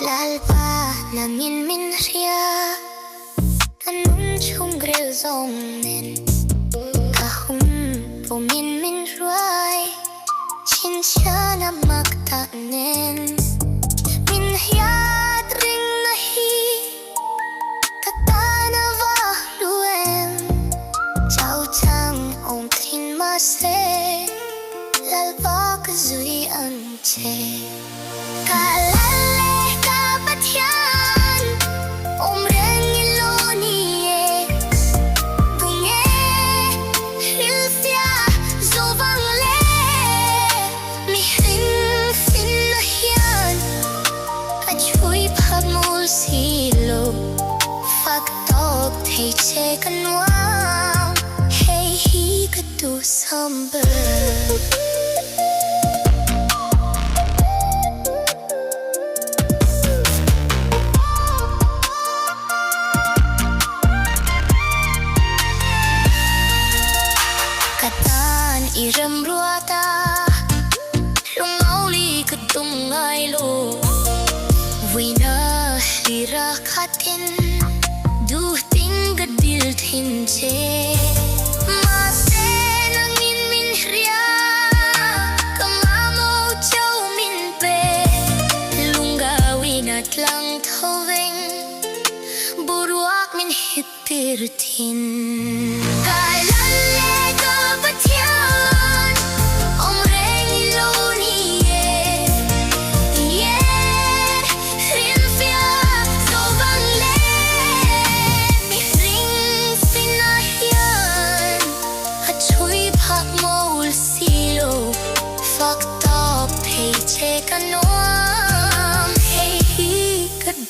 lalpa nangin min ria anun chung grel zong nen kahum po min ruai chin cha na makta nen min hiat ring na hi katana va luem chao chang ong thin ma se lalpa ka zui an che che kan wang hey hi ka tu sambar katan iram ruata lungauli ka tungai lo wina lira katin du gadil thin che ma se nangin min ria kamamo chau min pe lunga wina tlang thoveng buruak min hitir thin kalale ka pathian om reng iloni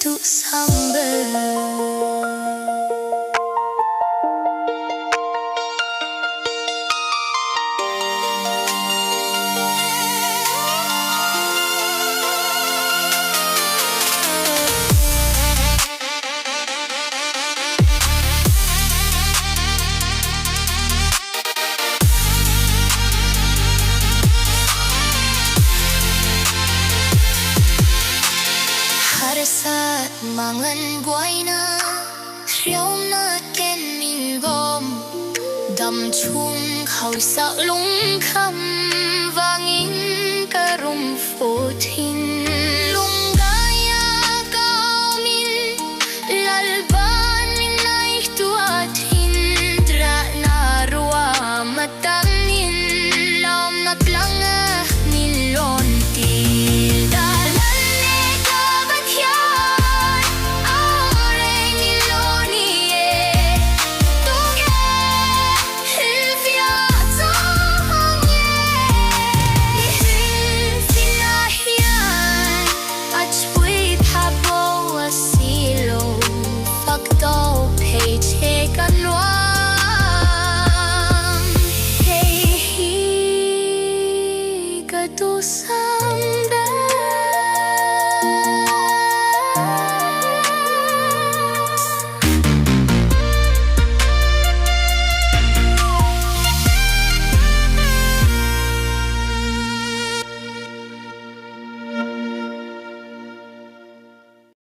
tu sambar sat mangan buai na riau na ken min bom dam chung khau sa lung kham wangin karum fo thin lung gaya cao min lalban min nai tua thin dra na ruwa matanin Lawm na Tlang min lon til tu sam